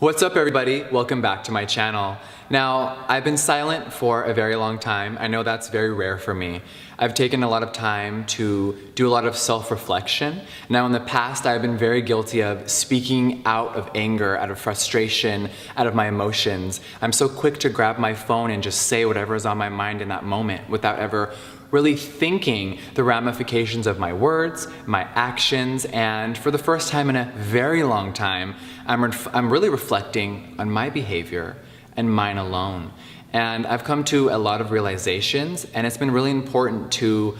What's up everybody? Welcome back to my channel. Now, I've been silent for a very long time. I know that's very rare for me. I've taken a lot of time to do a lot of self-reflection. Now in the past, I've been very guilty of speaking out of anger, out of frustration, out of my emotions. I'm so quick to grab my phone and just say whatever is on my mind in that moment without ever really thinking the ramifications of my words, my actions, and for the first time in a very long time, I'm really reflecting on my behavior and mine alone. And I've come to a lot of realizations, and it's been really important to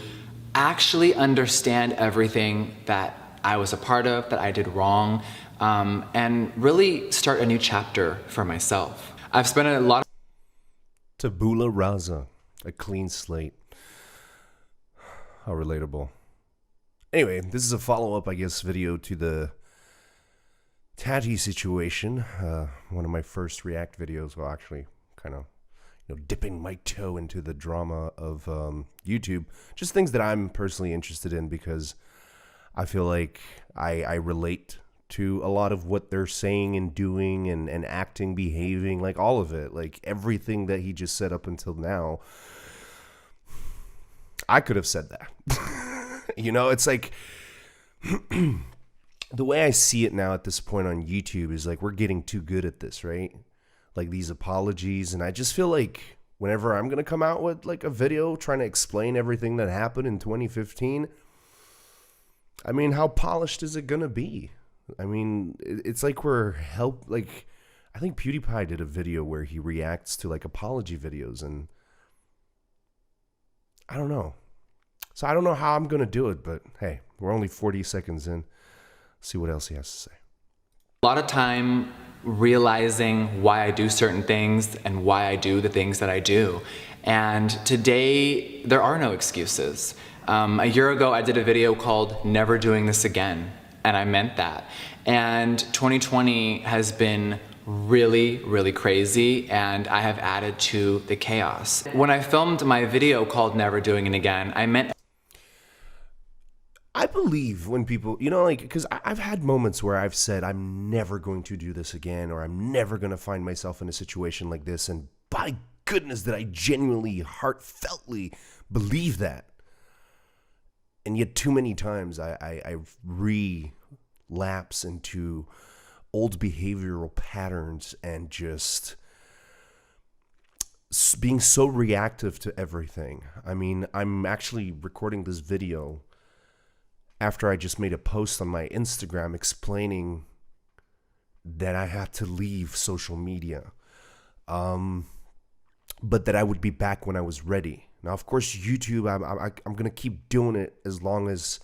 actually understand everything that I was a part of, that I did wrong, and really start a new chapter for myself. I've spent a lot of Tabula rasa, a clean slate. How relatable. Anyway, this is a follow-up, I guess, video to the Tati situation. One of my first React videos. Well, actually, kind of, dipping my toe into the drama of YouTube. Just things that I'm personally interested in because I feel like I relate to a lot of what they're saying and doing and acting, behaving, like all of it. Like everything that he just said up until now. I could have said that. It's like the way I see it now at this point on YouTube is like we're getting too good at this, right? Like these apologies, and I just feel like whenever I'm going to come out with like a video trying to explain everything that happened in 2015, I mean, how polished is it going to be? I mean, it's like I think PewDiePie did a video where he reacts to like apology videos, and I don't know. So I don't know how I'm going to do it, but hey, we're only 40 seconds in. See what else he has to say. A lot of time realizing why I do certain things and why I do the things that I do. And today, there are no excuses. A year ago, I did a video called Never Doing This Again, and I meant that. And 2020 has been really crazy, and I have added to the chaos. When I filmed my video called Never Doing It Again, I believe when people, because I've had moments where I've said, I'm never going to do this again, or I'm never going to find myself in a situation like this, and by goodness that I genuinely, heartfeltly believe that. And yet too many times I relapse into old behavioral patterns and just being so reactive to everything. I mean, I'm actually recording this video after I just made a post on my Instagram explaining that I had to leave social media, but that I would be back when I was ready. Now, of course, YouTube, I'm going to keep doing it as long as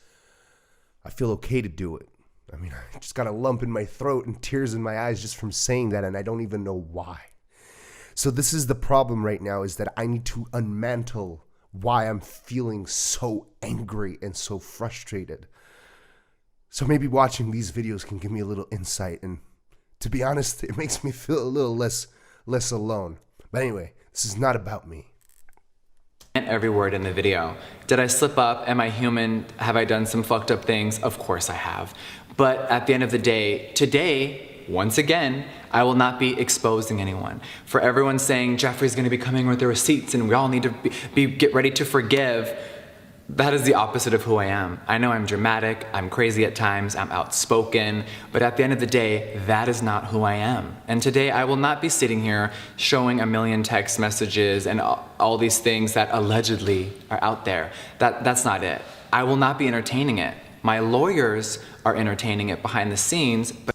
I feel okay to do it. I mean, I just got a lump in my throat and tears in my eyes just from saying that, and I don't even know why. So this is the problem right now, is that I need to unmantle why I'm feeling so angry and so frustrated. So maybe watching these videos can give me a little insight, and to be honest, it makes me feel a little less alone. But anyway, this is not about me. And every word in the video. Did I slip up? Am I human? Have I done some fucked up things? Of course I have. But at the end of the day, today, once again, I will not be exposing anyone. For everyone saying Jeffrey's going to be coming with the receipts and we all need to get ready to forgive, that is the opposite of who I am. I know I'm dramatic, I'm crazy at times, I'm outspoken, but at the end of the day, that is not who I am. And today I will not be sitting here showing a million text messages and all these things that allegedly are out there. That's not it. I will not be entertaining it. My lawyers are entertaining it behind the scenes, but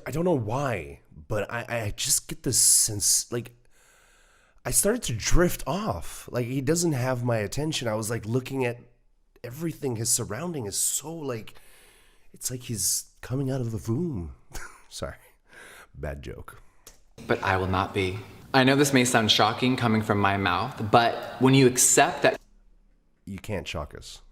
I don't know why, but I just get this sense, like, I started to drift off. Like, he doesn't have my attention. I was, like, looking at everything. His surrounding is so, like, it's like he's coming out of the womb. Sorry, bad joke. But I will not be. I know this may sound shocking coming from my mouth, but when you accept that you can't shock us.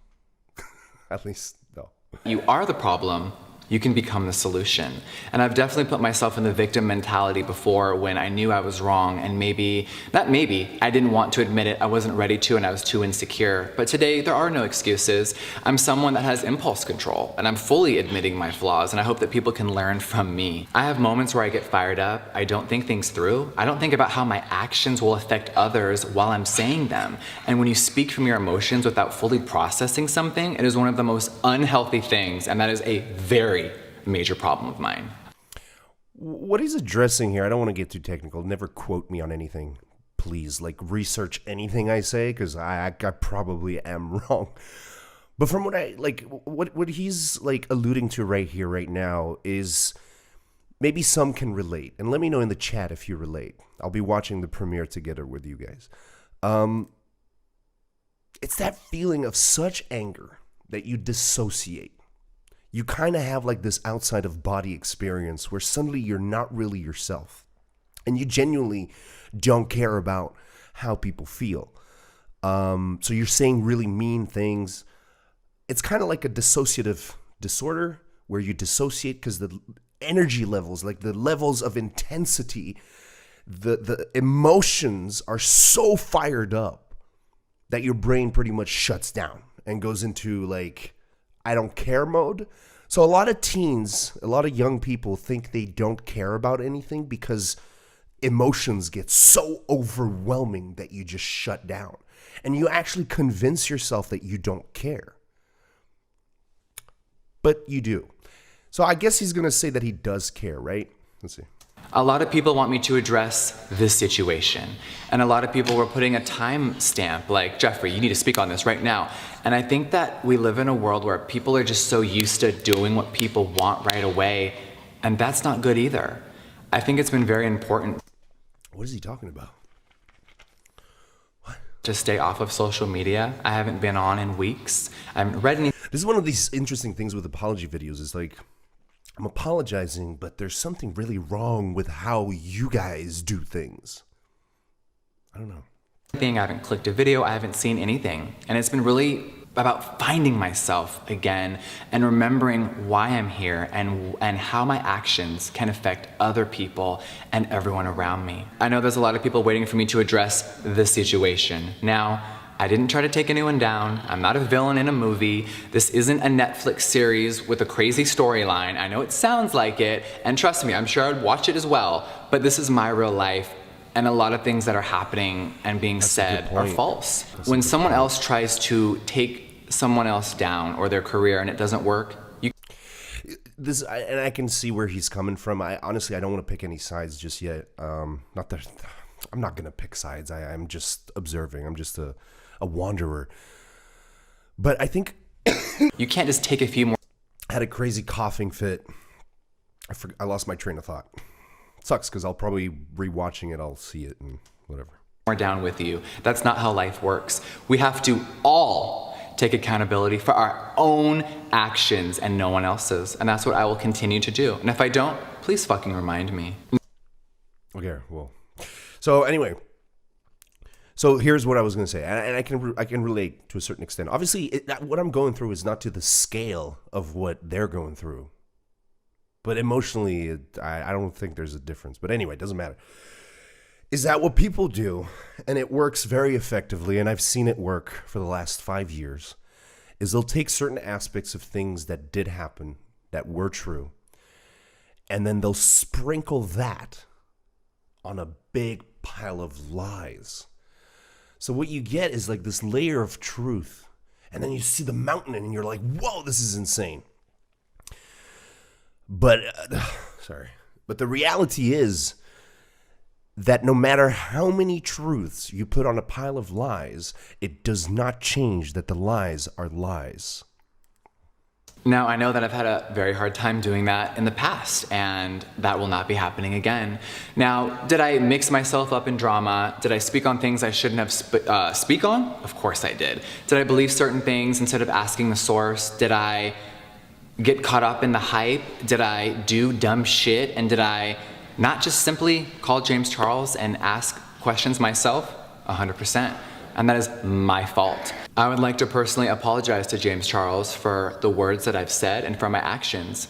At least, no. You are the problem, You can become the solution. And I've definitely put myself in the victim mentality before when I knew I was wrong and I didn't want to admit it, I wasn't ready to, and I was too insecure. But today, there are no excuses. I'm someone that has impulse control, and I'm fully admitting my flaws, and I hope that people can learn from me. I have moments where I get fired up, I don't think things through, I don't think about how my actions will affect others while I'm saying them. And when you speak from your emotions without fully processing something, it is one of the most unhealthy things, and that is a very major problem of mine. What he's addressing here, I don't want to get too technical. Never quote me on anything, please. Like, research anything I say, because I probably am wrong. But from what he's like alluding to right here, right now, is maybe some can relate. And let me know in the chat if you relate. I'll be watching the premiere together with you guys. It's that feeling of such anger that you dissociate. You kind of have like this outside of body experience where suddenly you're not really yourself. And you genuinely don't care about how people feel. So you're saying really mean things. It's kind of like a dissociative disorder where you dissociate because the energy levels, like the levels of intensity, the emotions are so fired up that your brain pretty much shuts down and goes into like, I don't care mode. So a lot of teens, a lot of young people think they don't care about anything because emotions get so overwhelming that you just shut down. And you actually convince yourself that you don't care. But you do. So I guess he's going to say that he does care, right? Let's see. A lot of people want me to address this situation. And a lot of people were putting a time stamp like, Jeffrey, you need to speak on this right now. And I think that we live in a world where people are just so used to doing what people want right away. And that's not good either. I think it's been very important. What is he talking about? What? To stay off of social media. I haven't been on in weeks. I haven't read anything. This is one of these interesting things with apology videos. Is like, I'm apologizing, but there's something really wrong with how you guys do things. I don't know. I haven't clicked a video, I haven't seen anything. And it's been really about finding myself again and remembering why I'm here and how my actions can affect other people and everyone around me. I know there's a lot of people waiting for me to address this situation. Now, I didn't try to take anyone down. I'm not a villain in a movie. This isn't a Netflix series with a crazy storyline. I know it sounds like it, and trust me, I'm sure I'd watch it as well, but this is my real life, and a lot of things that are happening and being said are false. When someone else tries to take someone else down or their career and it doesn't work, and I can see where he's coming from. Honestly, I don't want to pick any sides just yet. Not that I'm not going to pick sides. I'm just observing. I'm just a wanderer. But I think you can't just take a few more. I had a crazy coughing fit. I lost my train of thought. Sucks because I'll probably rewatching it. I'll see it and whatever. More down with you. That's not how life works. We have to all take accountability for our own actions and no one else's. And that's what I will continue to do. And if I don't, please fucking remind me. Okay, well. So anyway, so here's what I was going to say, and I can relate to a certain extent. Obviously, what I'm going through is not to the scale of what they're going through, but emotionally, I don't think there's a difference. But anyway, it doesn't matter. Is that what people do, and it works very effectively, and I've seen it work for the last 5 years, is they'll take certain aspects of things that did happen, that were true, and then they'll sprinkle that on a big pile of lies. So what you get is like this layer of truth, and then you see the mountain and you're like, whoa, this is insane. But but the reality is that no matter how many truths you put on a pile of lies, it does not change that the lies are lies. Now, I know that I've had a very hard time doing that in the past, and that will not be happening again. Now, did I mix myself up in drama? Did I speak on things I shouldn't have speak on? Of course I did. Did I believe certain things instead of asking the source? Did I get caught up in the hype? Did I do dumb shit? And did I not just simply call James Charles and ask questions myself? 100%. And that is my fault. I would like to personally apologize to James Charles for the words that I've said and for my actions.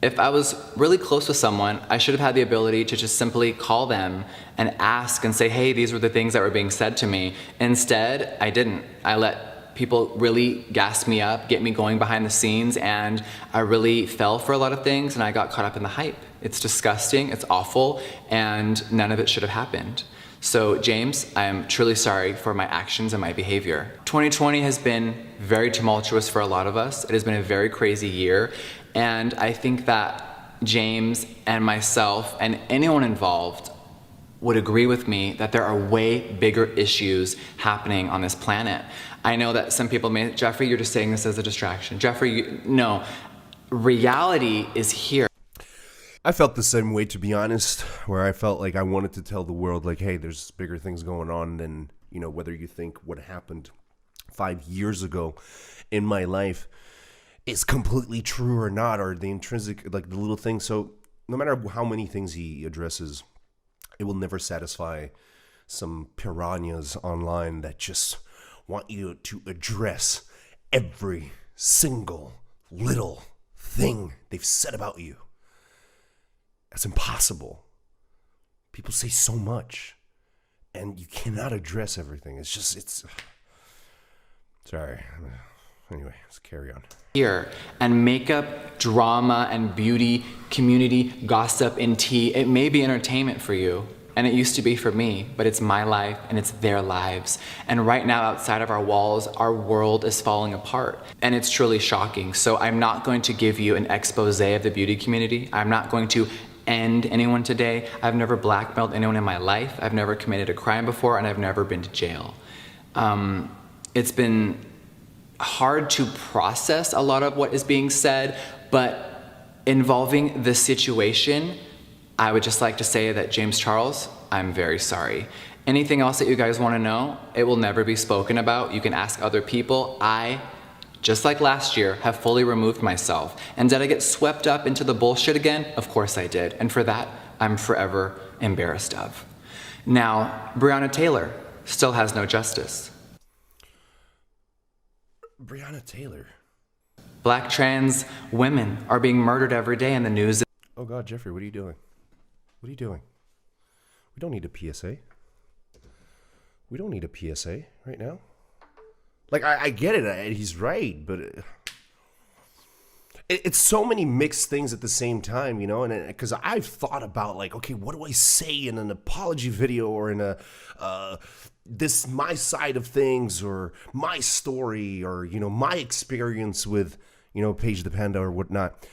If I was really close with someone, I should have had the ability to just simply call them and ask and say, hey, these were the things that were being said to me. Instead, I didn't. I let people really gas me up, get me going behind the scenes, and I really fell for a lot of things and I got caught up in the hype. It's disgusting, it's awful, and none of it should have happened. So James, I am truly sorry for my actions and my behavior. 2020 has been very tumultuous for a lot of us. It has been a very crazy year. And I think that James and myself and anyone involved would agree with me that there are way bigger issues happening on this planet. I know that some people may, Jeffrey, you're just saying this as a distraction. Jeffrey, no, reality is here. I felt the same way, to be honest, where I felt like I wanted to tell the world, like, hey, there's bigger things going on than, you know, whether you think what happened 5 years ago in my life is completely true or not, or the intrinsic, like the little things. So no matter how many things he addresses, it will never satisfy some piranhas online that just want you to address every single little thing they've said about you. That's impossible. People say so much, and you cannot address everything. It's sorry. Anyway, let's carry on. Here, and makeup, drama, and beauty, community, gossip, and tea, it may be entertainment for you, and it used to be for me, but it's my life and it's their lives. And right now, outside of our walls, our world is falling apart, and it's truly shocking. So I'm not going to give you an expose of the beauty community. I'm not going to end anyone today. I've never blackmailed anyone in my life. I've never committed a crime before, and I've never been to jail. It's been hard to process a lot of what is being said, but involving this situation, I would just like to say that James Charles, I'm very sorry. Anything else that you guys want to know, it will never be spoken about. You can ask other people. I, just like last year, have fully removed myself. And did I get swept up into the bullshit again? Of course I did. And for that, I'm forever embarrassed of. Now, Breonna Taylor still has no justice. Breonna Taylor. Black trans women are being murdered every day in the news. Oh God, Jeffrey, what are you doing? What are you doing? We don't need a PSA. We don't need a PSA right now. Like, I get it. He's right, but it's so many mixed things at the same time, you know? And because I've thought about, like, okay, what do I say in an apology video or in a this my side of things or my story or, you know, my experience with, you know, Paige the Panda or whatnot.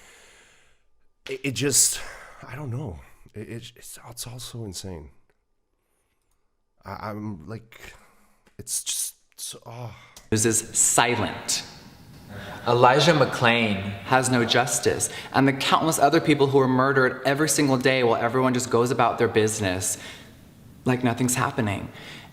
It just, I don't know. It's all so insane. I'm like, it's just so, News is silent. Elijah McClain has no justice, and the countless other people who are murdered every single day while everyone just goes about their business like nothing's happening.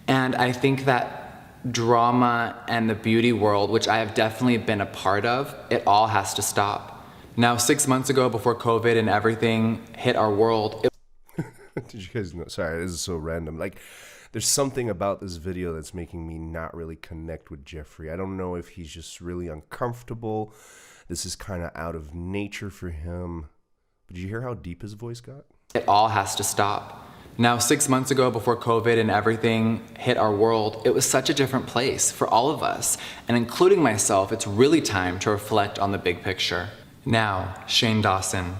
And I think that drama and the beauty world, which I have definitely been a part of, it all has to stop. Now, 6 months ago, before COVID and everything hit our world, Did you guys know? Sorry, this is so random. Like, there's something about this video that's making me not really connect with Jeffrey. I don't know if he's just really uncomfortable. This is kind of out of nature for him. But did you hear how deep his voice got? It all has to stop. Now, 6 months ago, before COVID and everything hit our world, it was such a different place for all of us. And including myself, it's really time to reflect on the big picture. Now, Shane Dawson.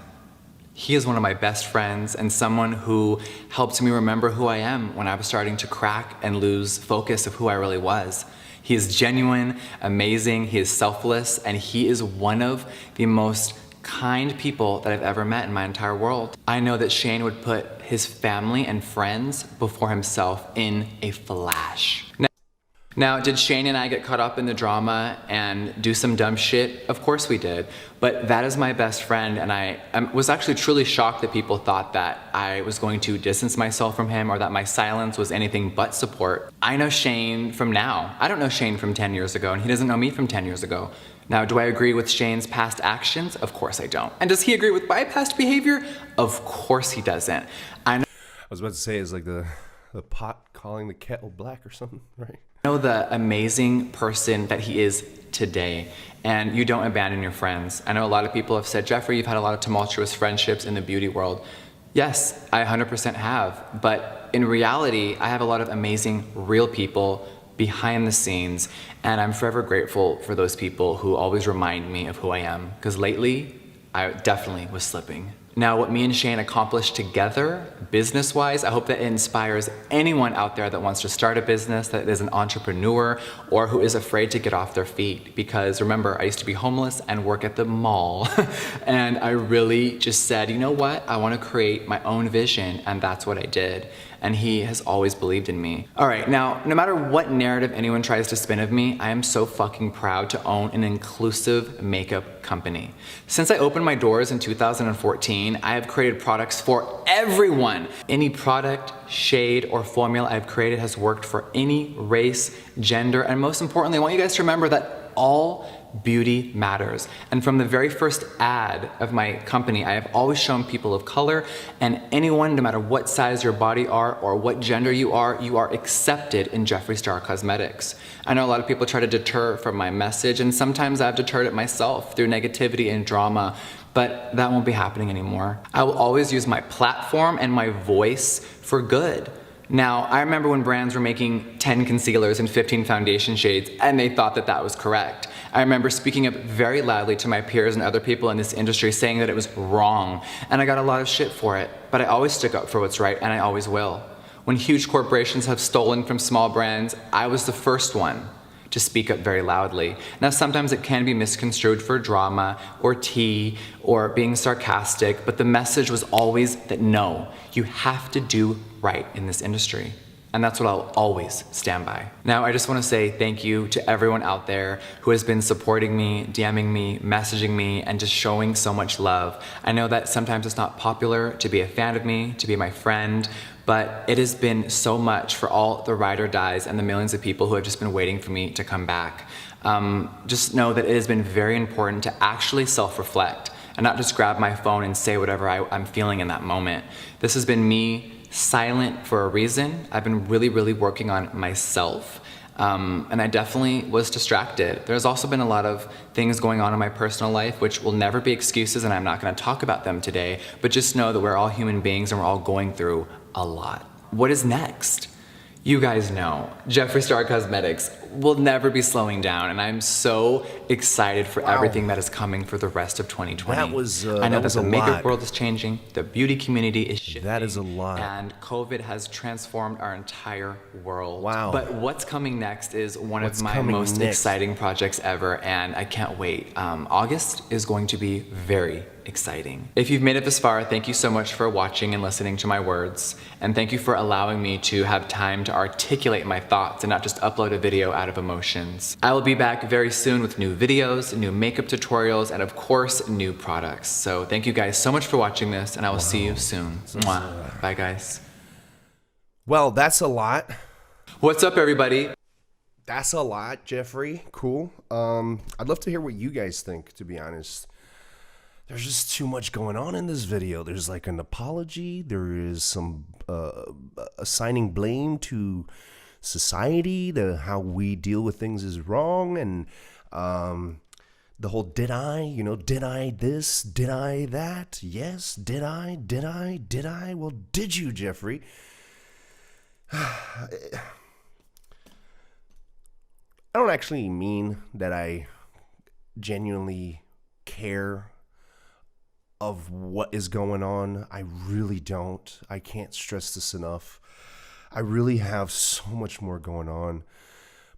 He is one of my best friends and someone who helped me remember who I am when I was starting to crack and lose focus of who I really was. He is genuine, amazing, he is selfless, and he is one of the most kind people that I've ever met in my entire world. I know that Shane would put his family and friends before himself in a flash. Now, did Shane and I get caught up in the drama and do some dumb shit? Of course we did. But that is my best friend, and I was actually truly shocked that people thought that I was going to distance myself from him or that my silence was anything but support. I know Shane from now. I don't know Shane from 10 years ago, and he doesn't know me from 10 years ago. Now, do I agree with Shane's past actions? Of course I don't. And does he agree with my past behavior? Of course he doesn't. I was about to say, it's like the pot calling the kettle black or something, right? Know the amazing person that he is today, and you don't abandon your friends. I know a lot of people have said, Jeffrey, you've had a lot of tumultuous friendships in the beauty world. Yes, I 100% have, but in reality, I have a lot of amazing real people behind the scenes, and I'm forever grateful for those people who always remind me of who I am, because lately, I definitely was slipping. Now, what me and Shane accomplished together, business-wise, I hope that it inspires anyone out there that wants to start a business, that is an entrepreneur, or who is afraid to get off their feet. Because remember, I used to be homeless and work at the mall, and I really just said, you know what? I want to create my own vision, and that's what I did. And he has always believed in me. All right, now, no matter what narrative anyone tries to spin of me, I am so fucking proud to own an inclusive makeup company. Since I opened my doors in 2014, I have created products for everyone. Any product, shade, or formula I've created has worked for any race, gender, and most importantly, I want you guys to remember that all beauty matters. And from the very first ad of my company, I have always shown people of color and anyone, no matter what size your body are or what gender you are accepted in Jeffree Star Cosmetics. I know a lot of people try to deter from my message, and sometimes I've deterred it myself through negativity and drama, but that won't be happening anymore. I will always use my platform and my voice for good. Now, I remember when brands were making 10 concealers and 15 foundation shades, and they thought that that was correct. I remember speaking up very loudly to my peers and other people in this industry saying that it was wrong, and I got a lot of shit for it, but I always stick up for what's right, and I always will. When huge corporations have stolen from small brands, I was the first one to speak up very loudly. Now, sometimes it can be misconstrued for drama or tea or being sarcastic, but the message was always that no, you have to do right in this industry. And that's what I'll always stand by. Now, I just want to say thank you to everyone out there who has been supporting me, DMing me, messaging me, and just showing so much love. I know that sometimes it's not popular to be a fan of me, to be my friend, but it has been so much for all the ride or dies and the millions of people who have just been waiting for me to come back. Just know that it has been very important to actually self-reflect and not just grab my phone and say whatever I'm feeling in that moment. This has been me silent for a reason. I've been really, really working on myself. And I definitely was distracted. There's also been a lot of things going on in my personal life which will never be excuses, and I'm not gonna talk about them today, but just know that we're all human beings and we're all going through a lot. What is next? You guys know, Jeffree Star Cosmetics will never be slowing down, and I'm so excited for everything that is coming for the rest of 2020. I know that the makeup world is changing, the beauty community is shifting. That is a lot. And COVID has transformed our entire world. Wow. But what's coming next is one of my most exciting projects ever, and I can't wait. August is going to be very exciting. If you've made it this far, thank you so much for watching and listening to my words, and thank you for allowing me to have time to articulate my thoughts and not just upload a video out of emotions. I will be back very soon with new videos, new makeup tutorials, and of course, new products. So thank you guys so much for watching this, and I will see you soon. Mwah. Bye, guys. Well, that's a lot. What's up, everybody? That's a lot, Jeffrey. Cool. I'd love to hear what you guys think, to be honest. There's just too much going on in this video. There's like an apology. There is some assigning blame to society, to how we deal with things is wrong, and the whole did I this, did I that, yes, did I, well, did you, Jeffrey? I don't actually mean that I genuinely care of what is going on. I really don't. I can't stress this enough. I really have so much more going on.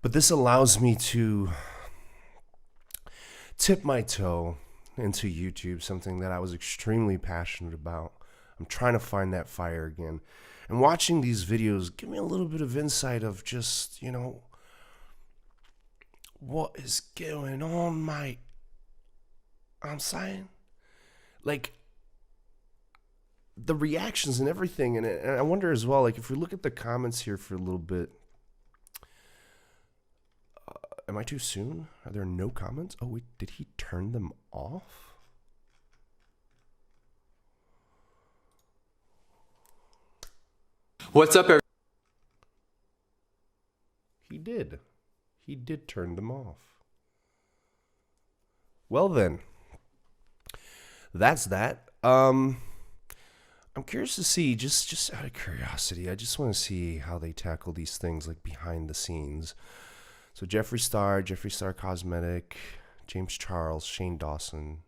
But this allows me to tip my toe into YouTube, something that I was extremely passionate about. I'm trying to find that fire again. And watching these videos give me a little bit of insight of just, what is going on, I'm saying? Like, the reactions and everything, and I wonder as well, like, if we look at the comments here for a little bit, am I too soon? Are there no comments? Oh, wait, did he turn them off? What's up, everybody? He did. did. He did turn them off. Well then, that's that. I'm curious to see, just out of curiosity, I just want to see how they tackle these things like behind the scenes. So Jeffree Star Cosmetic, James Charles, Shane Dawson.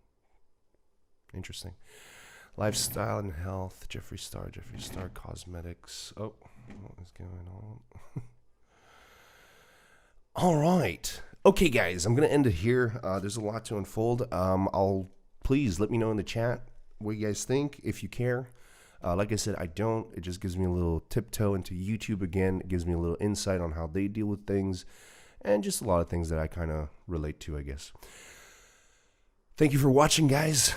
Interesting. Lifestyle and health, Jeffree Star Cosmetics. Oh, what is going on? All right. Okay, guys, I'm going to end it here. There's a lot to unfold. Please let me know in the chat what you guys think, if you care. Like I said, I don't. It just gives me a little tiptoe into YouTube again. It gives me a little insight on how they deal with things and just a lot of things that I kind of relate to, I guess. Thank you for watching, guys.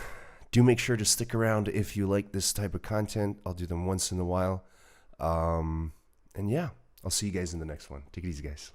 Do make sure to stick around if you like this type of content. I'll do them once in a while. And yeah, I'll see you guys in the next one. Take it easy, guys.